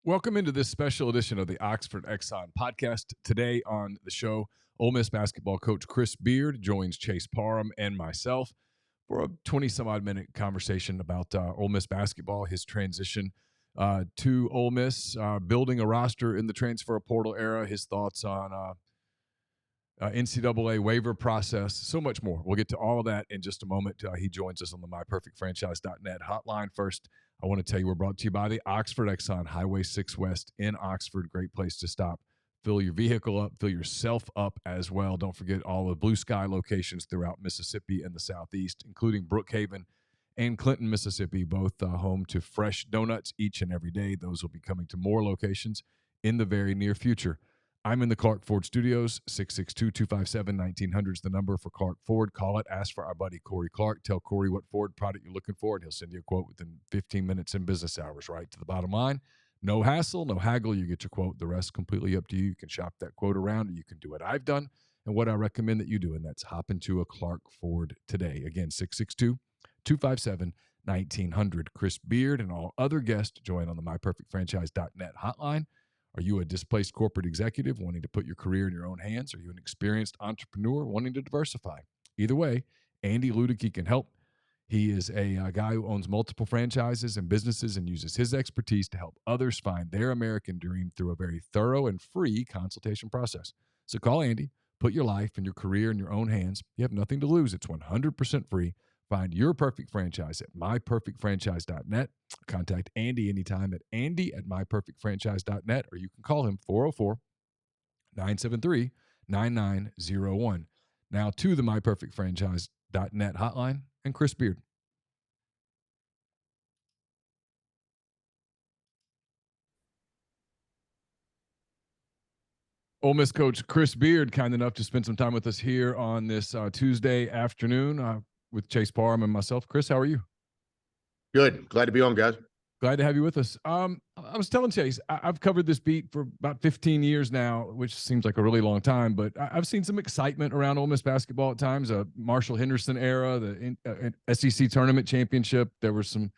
Welcome into this special edition of the Oxford Exxon podcast. Today on the show, Ole Miss basketball coach Chris Beard joins Chase Parham and myself for a 20-some-odd minute conversation about Ole Miss basketball, his transition to Ole Miss, building a roster in the transfer portal era, his thoughts on NCAA waiver process, so much more. We'll get to all of that in just a moment. He joins us on the MyPerfectFranchise.net hotline. First, I want to tell you we're brought to you by the Oxford Exxon, Highway 6 West in Oxford. Great place to stop. Fill your vehicle up, fill yourself up as well. Don't forget all the Blue Sky locations throughout Mississippi and the Southeast, including Brookhaven and Clinton, Mississippi, both home to fresh donuts each and every day. Those will be coming to more locations in the very near future. I'm in the Clark Ford Studios. 662-257-1900 is the number for Clark Ford. Call it. Ask for our buddy Corey Clark. Tell Corey what Ford product you're looking for, and he'll send you a quote within 15 minutes in business hours, right to the bottom line. No hassle, no haggle. You get your quote. The rest completely up to you. You can shop that quote around, or you can do what I've done and what I recommend that you do, and that's hop into a Clark Ford today. Again, 662-257-1900. Chris Beard and all other guests join on the MyPerfectFranchise.net hotline. Are you a displaced corporate executive wanting to put your career in your own hands? Are you an experienced entrepreneur wanting to diversify? Either way, Andy Ludicky can help. He is a guy who owns multiple franchises and businesses and uses his expertise to help others find their American dream through a very thorough and free consultation process. So call Andy, put your life and your career in your own hands. You have nothing to lose. It's 100% free. Find your perfect franchise at myperfectfranchise.net. Contact Andy anytime at andy@myperfectfranchise.net, or you can call him 404-973-9901. Now to the myperfectfranchise.net hotline and Chris Beard. Ole Miss coach Chris Beard, kind enough to spend some time with us here on this Tuesday afternoon with Chase Parham and myself. Chris, how are you? Good. Glad to be on, guys. Glad to have you with us. I was telling Chase, I've covered this beat for about 15 years now, which seems like a really long time, but I've seen some excitement around Ole Miss basketball at times. Marshall Henderson era, the SEC tournament championship. There were some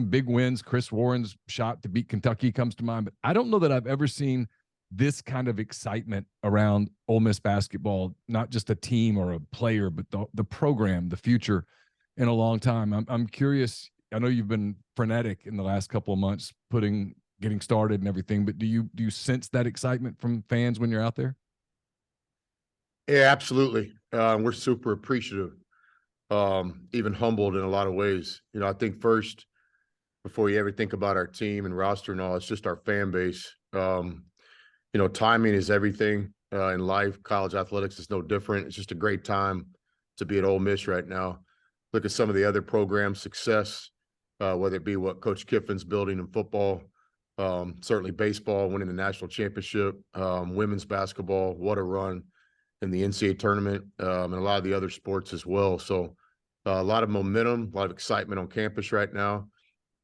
big wins. Chris Warren's shot to beat Kentucky comes to mind, but I don't know that I've ever seen this kind of excitement around Ole Miss basketball, not just a team or a player, but the program, the future, in a long time. I'm curious. I know you've been frenetic in the last couple of months getting started and everything, but do you sense that excitement from fans when you're out there? Yeah, absolutely. We're super appreciative, even humbled in a lot of ways. I think first, before you ever think about our team and roster and all, it's just our fan base. Timing is everything in life. College athletics is no different. It's just a great time to be at Ole Miss right now. Look at some of the other programs' success, whether it be what Coach Kiffin's building in football, certainly baseball, winning the national championship, women's basketball, what a run in the NCAA tournament, and a lot of the other sports as well. So a lot of momentum, a lot of excitement on campus right now.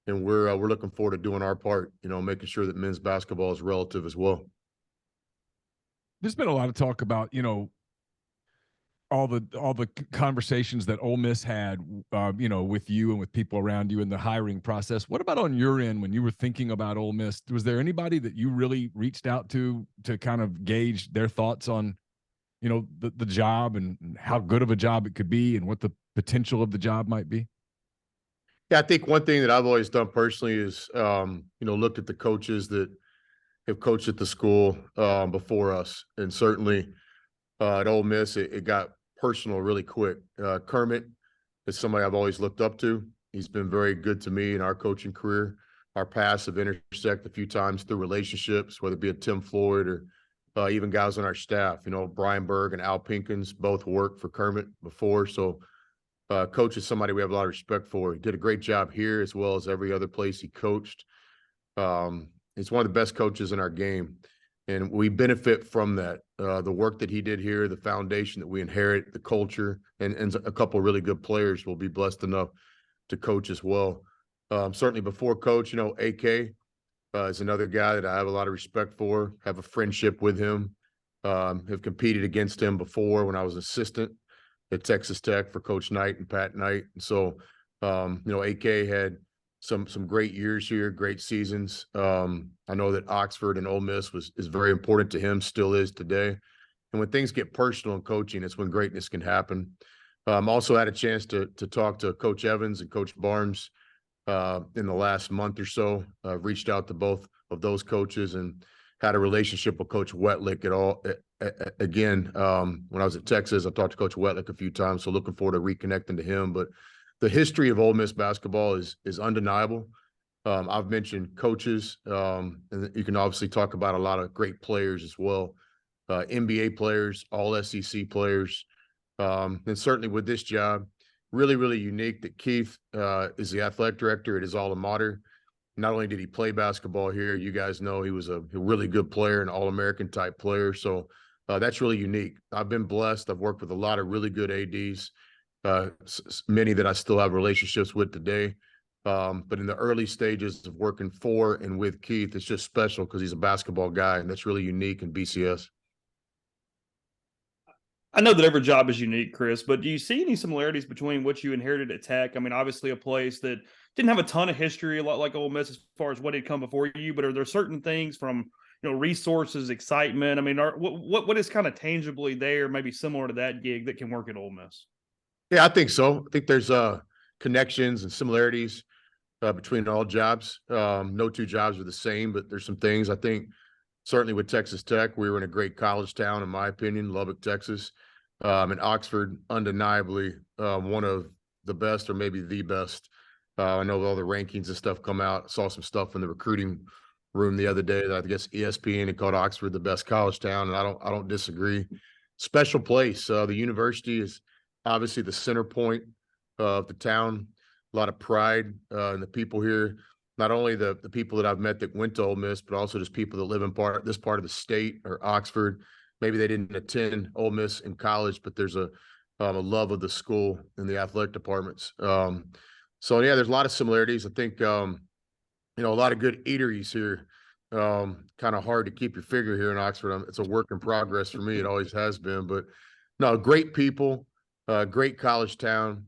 And we're looking forward to doing our part, making sure that men's basketball is relative as well. There's been a lot of talk about, all the conversations that Ole Miss had, with you and with people around you in the hiring process. What about on your end when you were thinking about Ole Miss? Was there anybody that you really reached out to kind of gauge their thoughts on, the job and how good of a job it could be and what the potential of the job might be? Yeah, I think one thing that I've always done personally is, looked at the coaches that have coached at the school before us, and certainly at Ole Miss, it got personal really quick. Kermit is somebody I've always looked up to. He's been very good to me in our coaching career. Our paths have intersected a few times through relationships, whether it be a Tim Floyd or even guys on our staff. Brian Berg and Al Pinkins both worked for Kermit before. So Coach is somebody we have a lot of respect for. He did a great job here as well as every other place he coached. He's one of the best coaches in our game. And we benefit from that, the work that he did here, the foundation that we inherit, the culture, and a couple of really good players will be blessed enough to coach as well. Certainly before Coach, AK is another guy that I have a lot of respect for, have a friendship with him, have competed against him before when I was assistant at Texas Tech for Coach Knight and Pat Knight. And so, AK had some great years here, great seasons. I know that Oxford and Ole Miss is very important to him, still is today. And when things get personal in coaching, it's when greatness can happen. Also had a chance to talk to Coach Evans and Coach Barnes in the last month or so. Reached out to both of those coaches and had a relationship with Coach Wetlick again. When I was at Texas, I talked to Coach Wetlick a few times, so looking forward to reconnecting to him. But the history of Ole Miss basketball is undeniable. I've mentioned coaches, and you can obviously talk about a lot of great players as well. NBA players, all SEC players, and certainly with this job, really, really unique that Keith is the athletic director at his alma mater. Not only did he play basketball here, you guys know he was a really good player, an All-American type player. So that's really unique. I've been blessed. I've worked with a lot of really good ADs, many that I still have relationships with today. But in the early stages of working for and with Keith, it's just special because he's a basketball guy, and that's really unique in BCS. I know that every job is unique, Chris, but do you see any similarities between what you inherited at Tech? I mean, obviously a place that didn't have a ton of history, a lot like Ole Miss as far as what had come before you, but are there certain things from, resources, excitement? I mean, what is kind of tangibly there, maybe similar to that gig that can work at Ole Miss? Yeah, I think so. I think there's connections and similarities between all jobs. No two jobs are the same, but there's some things. I think certainly with Texas Tech, we were in a great college town, in my opinion, Lubbock, Texas. And Oxford, undeniably one of the best, or maybe the best. I know all the rankings and stuff come out. I saw some stuff in the recruiting room the other day that I guess ESPN had called Oxford the best college town, and I don't disagree. Special place. The university is obviously the center point of the town. A lot of pride in the people here. Not only the people that I've met that went to Ole Miss, but also just people that live in this part of the state or Oxford. Maybe they didn't attend Ole Miss in college, but there's a love of the school and the athletic departments. So yeah, there's a lot of similarities. I think a lot of good eateries here. Kind of hard to keep your figure here in Oxford. It's a work in progress for me. It always has been, but no, great people, great college town,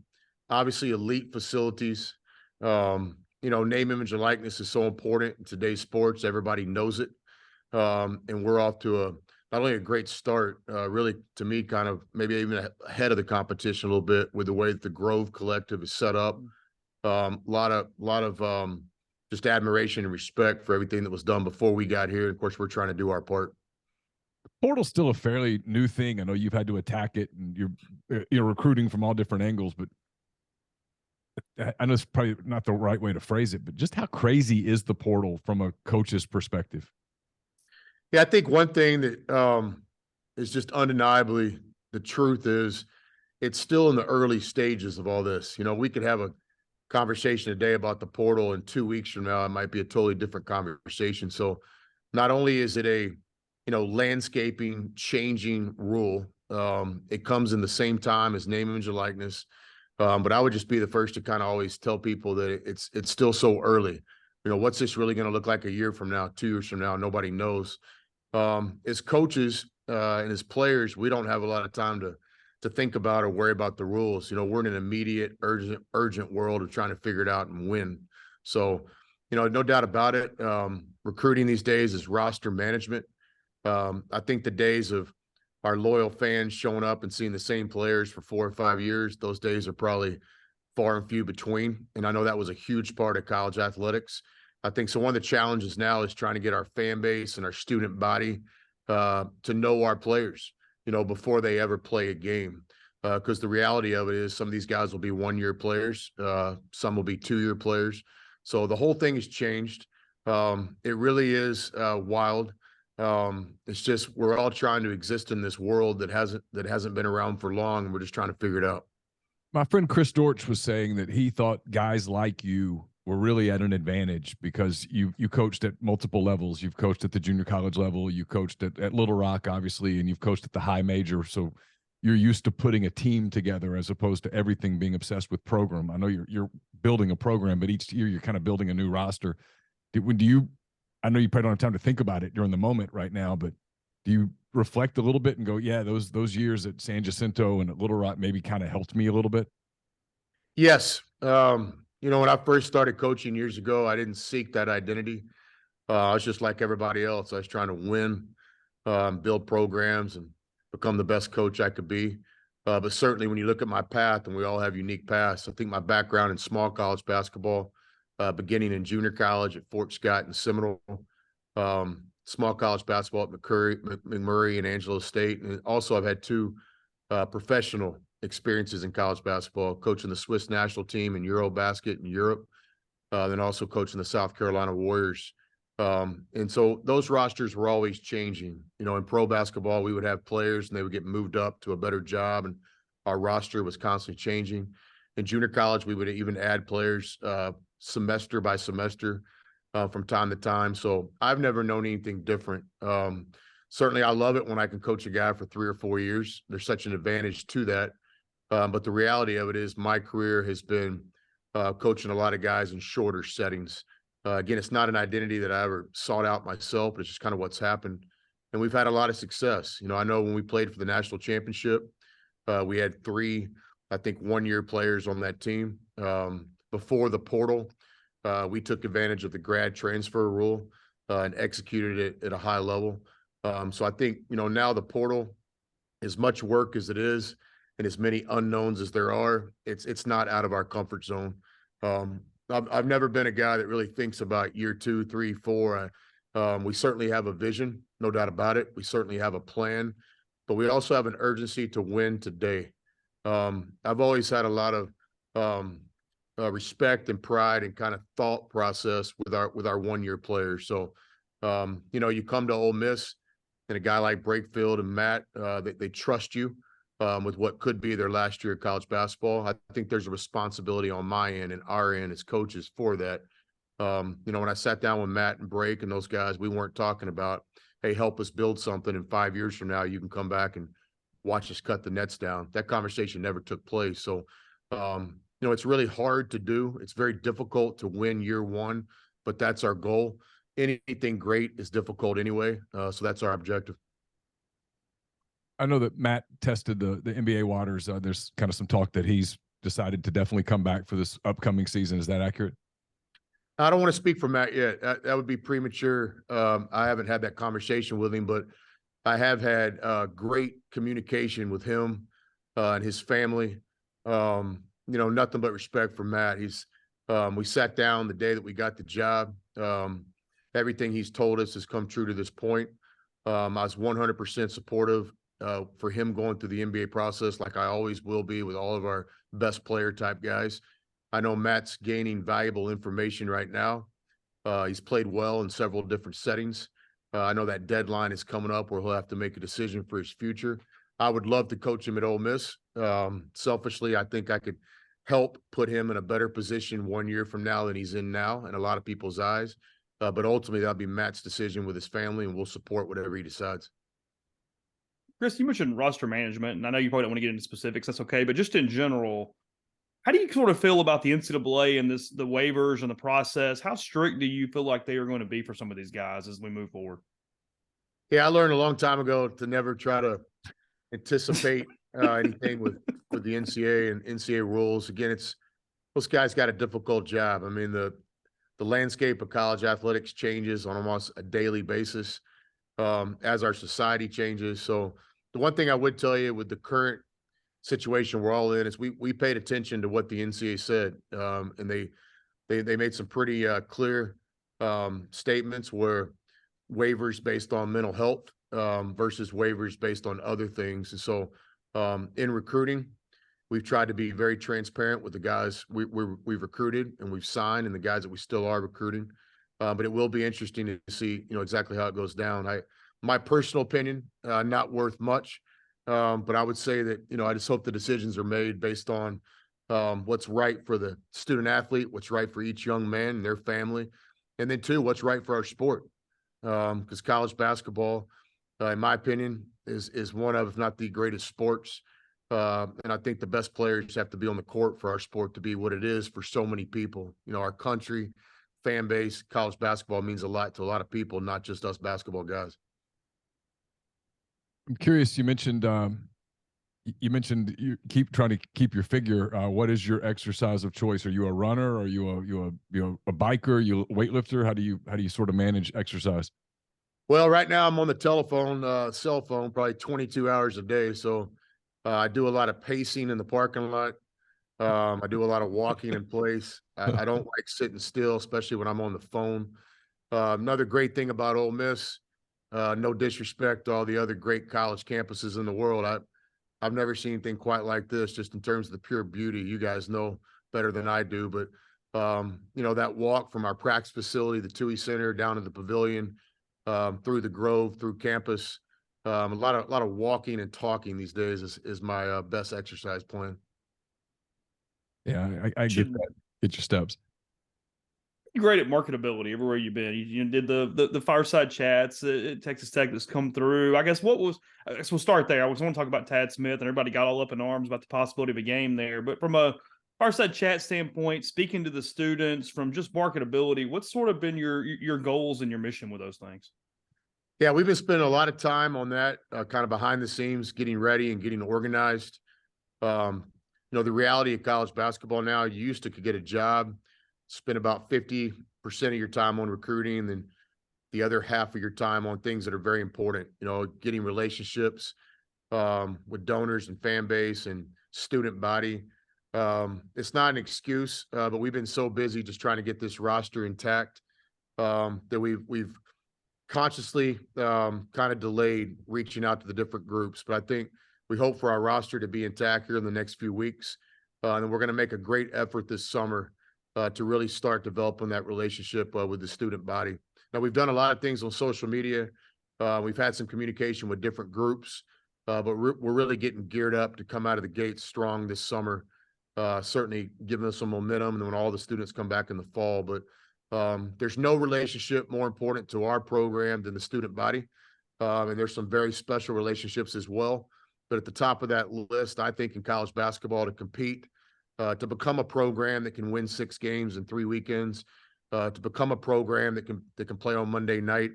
obviously elite facilities. Name, image, and likeness is so important in today's sports. Everybody knows it. And we're off to not only a great start, really, to me, kind of maybe even ahead of the competition a little bit with the way that the Grove Collective is set up. A lot of just admiration and respect for everything that was done before we got here. Of course, we're trying to do our part. Portal's still a fairly new thing. I know you've had to attack it, and you're recruiting from all different angles, but I know it's probably not the right way to phrase it, but just how crazy is the portal from a coach's perspective? Yeah, I think one thing that is just undeniably the truth is it's still in the early stages of all this. We could have a conversation today about the portal, and 2 weeks from now, it might be a totally different conversation. So not only is it a, landscaping changing rule, it comes in the same time as name, image, and likeness. But I would just be the first to kind of always tell people that it's still so early. What's this really going to look like a year from now, 2 years from now? Nobody knows. As coaches and as players, we don't have a lot of time to think about or worry about the rules. We're in an immediate, urgent world of trying to figure it out and win. So, no doubt about it. Recruiting these days is roster management. I think the days of our loyal fans showing up and seeing the same players for 4 or 5 years, those days are probably far and few between. And I know that was a huge part of college athletics. I think so. One of the challenges now is trying to get our fan base and our student body to know our players, before they ever play a game. Because the reality of it is some of these guys will be 1-year players. Some will be 2-year players. So the whole thing has changed. It really is wild. It's just we're all trying to exist in this world that hasn't been around for long, and we're just trying to figure it out. My friend Chris Dortch was saying that he thought guys like you were really at an advantage because you coached at multiple levels. You've coached at the junior college level, you coached at Little Rock, obviously, and you've coached at the high major. So you're used to putting a team together as opposed to everything being obsessed with program. I know you're building a program, but each year you're kind of building a new roster. I know you probably don't have time to think about it during the moment right now, but do you reflect a little bit and go, yeah, those years at San Jacinto and at Little Rock maybe kind of helped me a little bit? Yes. when I first started coaching years ago, I didn't seek that identity. I was just like everybody else. I was trying to win, build programs, and become the best coach I could be. But certainly when you look at my path, and we all have unique paths, I think my background in small college basketball, beginning in junior college at Fort Scott and Seminole, small college basketball at McMurray and Angelo State. And also I've had two professional experiences in college basketball, coaching the Swiss national team in Eurobasket in Europe, then also coaching the South Carolina Warriors. And so those rosters were always changing. In pro basketball, we would have players and they would get moved up to a better job, and our roster was constantly changing. In junior college, we would even add players semester by semester from time to time. So I've never known anything different. Certainly, I love it when I can coach a guy for 3 or 4 years. There's such an advantage to that. But the reality of it is my career has been coaching a lot of guys in shorter settings. Again, it's not an identity that I ever sought out myself, but it's just kind of what's happened. And we've had a lot of success. I know when we played for the national championship, we had 3, I think, 1-year players on that team. Before the portal, we took advantage of the grad transfer rule and executed it at a high level. So I think, now the portal, as much work as it is and as many unknowns as there are, it's not out of our comfort zone. I've never been a guy that really thinks about year 2, 3, 4. We certainly have a vision, no doubt about it. We certainly have a plan, but we also have an urgency to win today. I've always had a lot of respect and pride and kind of thought process with our 1-year players. So, you come to Ole Miss and a guy like Brakefield and Matt, they trust you with what could be their last year of college basketball. I think there's a responsibility on my end and our end as coaches for that. When I sat down with Matt and Brake and those guys, we weren't talking about, hey, help us build something, and 5 years from now you can come back and watch us cut the nets down. That conversation never took place. So, it's really hard to do. It's very difficult to win year 1, but that's our goal. Anything great is difficult anyway. So that's our objective. I know that Matt tested the NBA waters. There's kind of some talk that he's decided to definitely come back for this upcoming season. Is that accurate? I don't want to speak for Matt yet. That would be premature. I haven't had that conversation with him, but I have had great communication with him and his family. Nothing but respect for Matt. We sat down the day that we got the job. Everything he's told us has come true to this point. I was 100% supportive for him going through the NBA process, like I always will be with all of our best player type guys. I know Matt's gaining valuable information right now. He's played well in several different settings. I know that deadline is coming up where he'll have to make a decision for his future. I would love to coach him at Ole Miss. Selfishly, I think I could help put him in a better position 1 year from now than he's in now in a lot of people's eyes. But ultimately, that'll be Matt's decision with his family, and we'll support whatever he decides. Chris, you mentioned roster management, and I know you probably don't want to get into specifics. That's okay. But just in general, how do you sort of feel about the NCAA and the waivers and the process? How strict do you feel like they are going to be for some of these guys as we move forward? Yeah, I learned a long time ago to never try to anticipate anything with the NCAA and NCAA rules. Again, those guys got a difficult job. I mean, the landscape of college athletics changes on almost a daily basis as our society changes. So the one thing I would tell you with the current situation we're all in is we paid attention to what the NCAA said, and they made some pretty clear statements where waivers based on mental health versus waivers based on other things. And so in recruiting, we've tried to be very transparent with the guys we've recruited and we've signed, and the guys that we still are recruiting. But it will be interesting to see, exactly how it goes down. My personal opinion, not worth much, but I would say that, I just hope the decisions are made based on what's right for the student athlete, what's right for each young man and their family, and then too, what's right for our sport. Because college basketball, in my opinion, is one of, if not the greatest sports. And I think the best players have to be on the court for our sport to be what it is for so many people. Our country, fan base, college basketball means a lot to a lot of people, not just us basketball guys. I'm curious, you mentioned You mentioned you keep trying to keep your figure. What is your exercise of choice? Are you a runner? Are you a biker? Are you a weightlifter? How do you sort of manage exercise? Well, right now I'm on the telephone, cell phone, probably 22 hours a day. So I do a lot of pacing in the parking lot. I do a lot of walking in place. I don't like sitting still, especially when I'm on the phone. Another great thing about Ole Miss, no disrespect to all the other great college campuses in the world. I've never seen anything quite like this, just in terms of the pure beauty. You guys know better than I do, but that walk from our practice facility, the TUI Center, down to the pavilion, through the Grove, through campus, a lot of walking and talking these days is my best exercise plan. Yeah, I get Should that. Get your steps. be great at marketability everywhere you've been. You did the fireside chats at Texas Tech that's come through. I guess we'll start there. I want to talk about Tad Smith, and everybody got all up in arms about the possibility of a game there. But from a fireside chat standpoint, speaking to the students from just marketability, what's sort of been your goals and your mission with those things? Yeah, we've been spending a lot of time on that, kind of behind the scenes, getting ready and getting organized. The reality of college basketball now, you used to could get a job, spend about 50% of your time on recruiting, and then the other half of your time on things that are very important, getting relationships with donors and fan base and student body. It's not an excuse, but we've been so busy just trying to get this roster intact that we've consciously kind of delayed reaching out to the different groups. But I think we hope for our roster to be intact here in the next few weeks. And we're going to make a great effort this summer to really start developing that relationship with the student body. Now, we've done a lot of things on social media. We've had some communication with different groups, but we're really getting geared up to come out of the gates strong this summer, certainly giving us some momentum and when all the students come back in the fall. But there's no relationship more important to our program than the student body. And there's some very special relationships as well. But at the top of that list, I think in college basketball, to compete, to become a program that can win 6 games in 3 weekends, to become a program that can play on Monday night,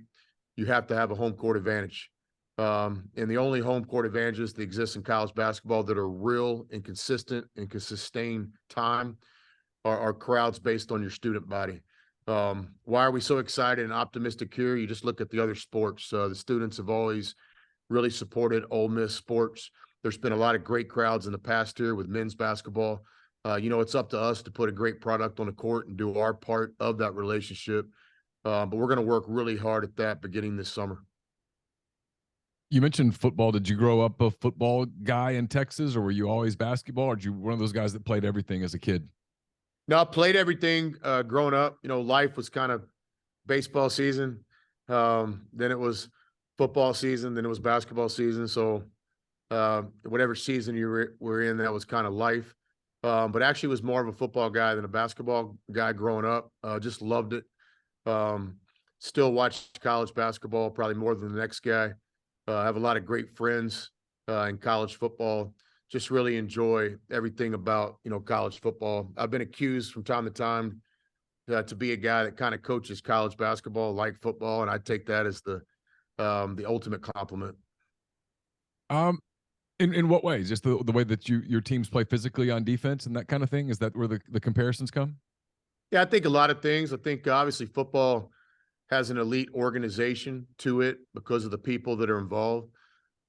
you have to have a home court advantage. And the only home court advantages that exist in college basketball that are real and consistent and can sustain time are crowds based on your student body. Why are we so excited and optimistic here? You just look at the other sports. The students have always really supported Ole Miss sports. There's been a lot of great crowds in the past year with men's basketball. It's up to us to put a great product on the court and do our part of that relationship. But we're going to work really hard at that beginning this summer. You mentioned football. Did you grow up a football guy in Texas, or were you always basketball? Or were you one of those guys that played everything as a kid? No, I played everything growing up. Life was kind of baseball season. Then it was football season. Then it was basketball season. So whatever season you were in, that was kind of life. But actually was more of a football guy than a basketball guy growing up. Just loved it. Still watch college basketball probably more than the next guy. I have a lot of great friends in college football. Just really enjoy everything about, college football. I've been accused from time to time to be a guy that kind of coaches college basketball like football, and I take that as the ultimate compliment. In what ways? Just the way that your teams play physically on defense and that kind of thing? Is that where the comparisons come? Yeah, I think a lot of things. I think obviously football has an elite organization to it because of the people that are involved.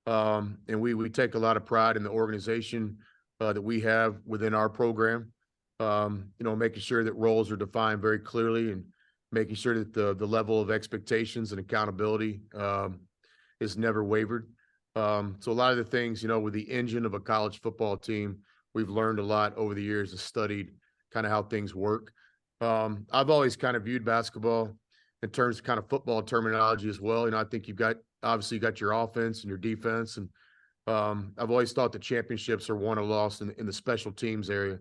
And we take a lot of pride in the organization that we have within our program. Making sure that roles are defined very clearly and making sure that the level of expectations and accountability is never wavered. So a lot of the things, with the engine of a college football team, we've learned a lot over the years and studied kind of how things work. I've always kind of viewed basketball in terms of kind of football terminology as well. I think you got your offense and your defense. And I've always thought the championships are won or lost in the special teams area.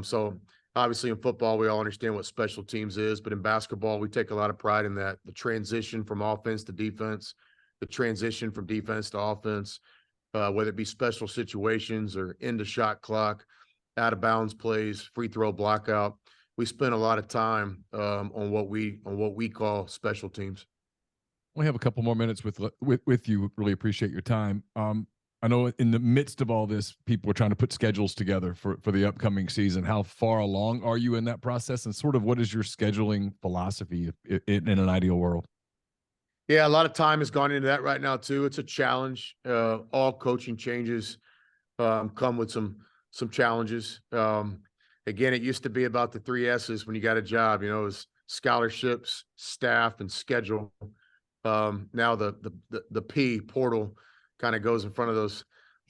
So obviously in football, we all understand what special teams is, but in basketball, we take a lot of pride in that. The transition from offense to defense, the transition from defense to offense, whether it be special situations or into shot clock, out of bounds plays, free throw blockout. We spend a lot of time on what we call special teams. We have a couple more minutes with you. Really appreciate your time. I know in the midst of all this, people are trying to put schedules together for the upcoming season. How far along are you in that process, and sort of what is your scheduling philosophy in an ideal world? Yeah, a lot of time has gone into that right now too. It's a challenge. All coaching changes come with some challenges. Again, it used to be about the three S's when you got a job. You know, it was scholarships, staff, and schedule. Now the P portal kind of goes in front of those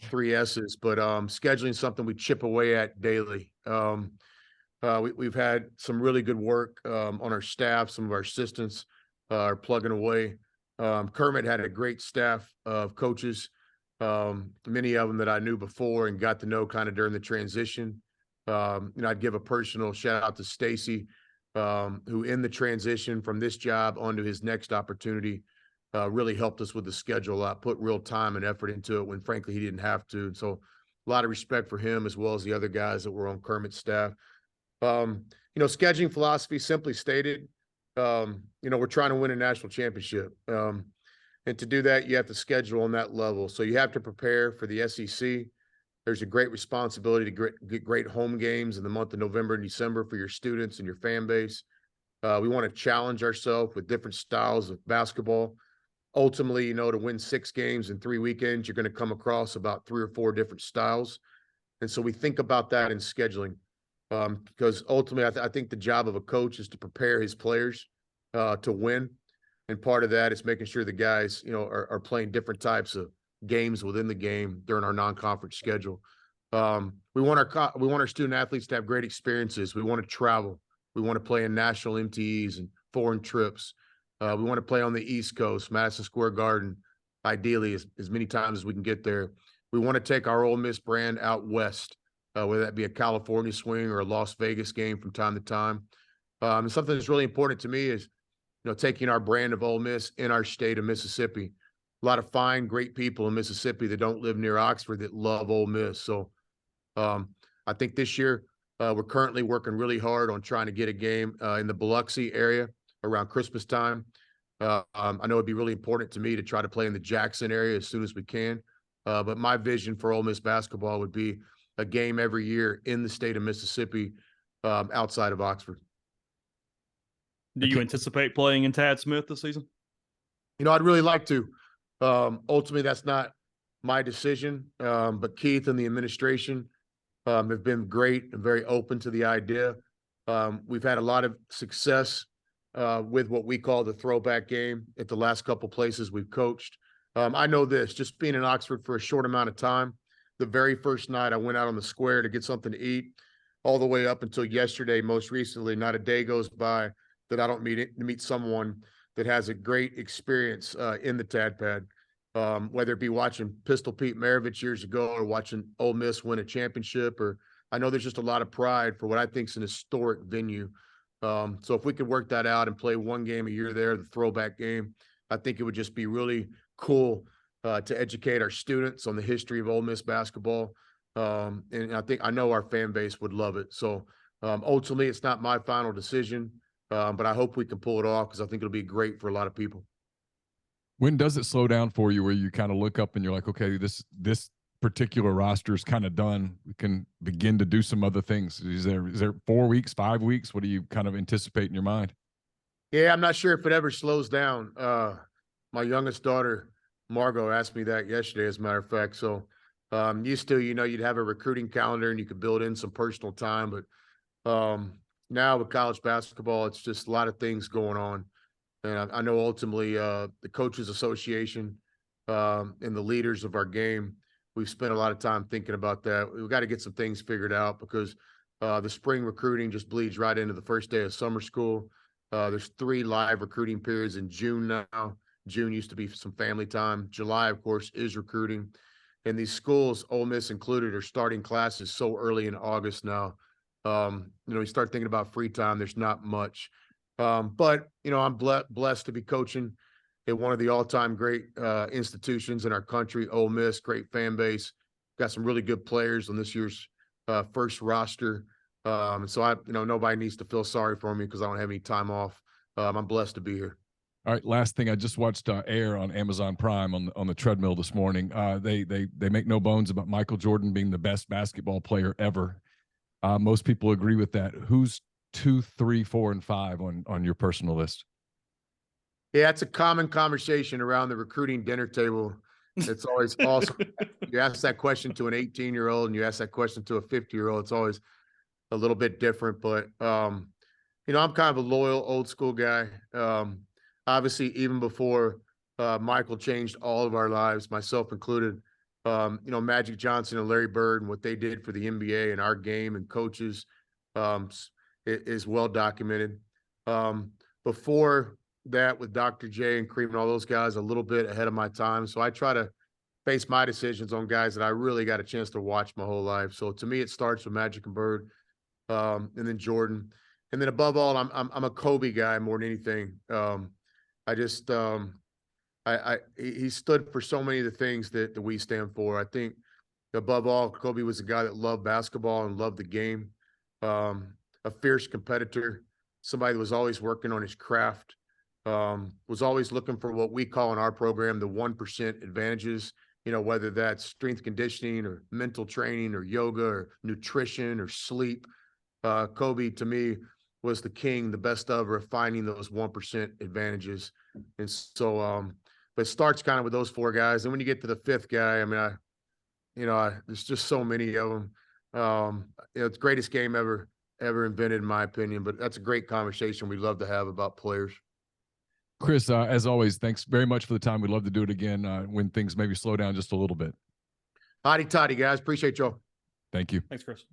three S's. But scheduling something we chip away at daily. We've had some really good work on our staff. Some of our assistants are plugging away. Kermit had a great staff of coaches, many of them that I knew before and got to know kind of during the transition. I'd give a personal shout out to Stacy, who in the transition from this job onto his next opportunity really helped us with the schedule a lot, put real time and effort into it when frankly he didn't have to. And so a lot of respect for him as well as the other guys that were on Kermit's staff. Scheduling philosophy, simply stated, we're trying to win a national championship. And to do that, you have to schedule on that level. So you have to prepare for the SEC. There's a great responsibility to get great home games in the month of November and December for your students and your fan base. We want to challenge ourselves with different styles of basketball. Ultimately, to win 6 games in 3 weekends, you're going to come across about 3 or 4 different styles. And so we think about that in scheduling. Because ultimately, I think the job of a coach is to prepare his players to win, and part of that is making sure the guys, are playing different types of games within the game during our non-conference schedule. We want our student athletes to have great experiences. We want to travel. We want to play in national MTEs and foreign trips. We want to play on the East Coast, Madison Square Garden, ideally as many times as we can get there. We want to take our Ole Miss brand out west. Whether that be a California swing or a Las Vegas game from time to time. And something that's really important to me is, taking our brand of Ole Miss in our state of Mississippi. A lot of fine, great people in Mississippi that don't live near Oxford that love Ole Miss. So I think this year we're currently working really hard on trying to get a game in the Biloxi area around Christmas time. I know it'd be really important to me to try to play in the Jackson area as soon as we can. But my vision for Ole Miss basketball would be a game every year in the state of Mississippi outside of Oxford. Do you anticipate playing in Tad Smith this season? I'd really like to. Ultimately, that's not my decision, but Keith and the administration have been great and very open to the idea. We've had a lot of success with what we call the throwback game at the last couple places we've coached. I know this, just being in Oxford for a short amount of time, the very first night I went out on the square to get something to eat, all the way up until yesterday, most recently, not a day goes by that I don't meet someone that has a great experience in the Tad Pad, whether it be watching Pistol Pete Maravich years ago or watching Ole Miss win a championship. Or I know there's just a lot of pride for what I think is an historic venue. So if we could work that out and play one game a year there, the throwback game, I think it would just be really cool to educate our students on the history of Ole Miss basketball. And I know our fan base would love it. So ultimately, it's not my final decision, but I hope we can pull it off because I think it'll be great for a lot of people. When does it slow down for you where you kind of look up and you're like, okay, this particular roster is kind of done. We can begin to do some other things. Is there 4 weeks, 5 weeks? What do you kind of anticipate in your mind? Yeah, I'm not sure if it ever slows down. My youngest daughter, Margot, asked me that yesterday, as a matter of fact. So used to, you'd have a recruiting calendar and you could build in some personal time. But now with college basketball, it's just a lot of things going on. And I know ultimately the Coaches Association and the leaders of our game, we've spent a lot of time thinking about that. We've got to get some things figured out because the spring recruiting just bleeds right into the first day of summer school. There's 3 live recruiting periods in June now. June used to be some family time. July, of course, is recruiting. And these schools, Ole Miss included, are starting classes so early in August now. You start thinking about free time, there's not much. But, I'm blessed to be coaching at one of the all-time great institutions in our country, Ole Miss, great fan base. Got some really good players on this year's first roster. So nobody needs to feel sorry for me because I don't have any time off. I'm blessed to be here. All right, last thing, I just watched Air on Amazon Prime on the treadmill this morning. They make no bones about Michael Jordan being the best basketball player ever. Most people agree with that. Who's 2, 3, 4, and 5 on your personal list? Yeah, it's a common conversation around the recruiting dinner table. It's always awesome. You ask that question to an 18-year-old and you ask that question to a 50-year-old. It's always a little bit different, but I'm kind of a loyal old school guy. Obviously, even before Michael changed all of our lives, myself included, Magic Johnson and Larry Bird and what they did for the NBA and our game and coaches is well documented. Before that, with Dr. J and Cream and all those guys, a little bit ahead of my time. So I try to base my decisions on guys that I really got a chance to watch my whole life. So to me, it starts with Magic and Bird, and then Jordan, and then above all, I'm a Kobe guy more than anything. He stood for so many of the things that we stand for. I think above all, Kobe was a guy that loved basketball and loved the game. A fierce competitor, somebody that was always working on his craft, was always looking for what we call in our program the 1% advantages. Whether that's strength conditioning or mental training or yoga or nutrition or sleep. Kobe, to me, was the king, the best ever of finding those 1% advantages. And so, but it starts kind of with those 4 guys. And when you get to the 5th guy, I mean, there's just so many of them. It's the greatest game ever invented, in my opinion. But that's a great conversation we'd love to have about players. Chris, as always, thanks very much for the time. We'd love to do it again when things maybe slow down just a little bit. Hotty toddy, guys. Appreciate y'all. Thank you. Thanks, Chris.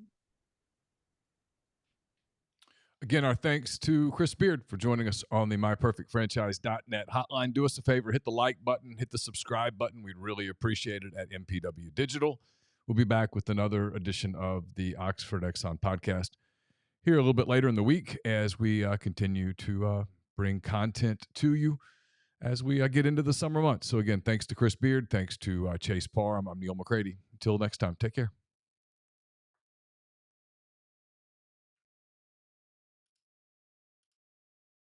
Again, our thanks to Chris Beard for joining us on the MyPerfectFranchise.net hotline. Do us a favor, hit the like button, hit the subscribe button. We'd really appreciate it at MPW Digital. We'll be back with another edition of the Oxford Exxon podcast here a little bit later in the week as we continue to bring content to you as we get into the summer months. So again, thanks to Chris Beard. Thanks to Chase Parham. I'm Neal McCready. Until next time, take care.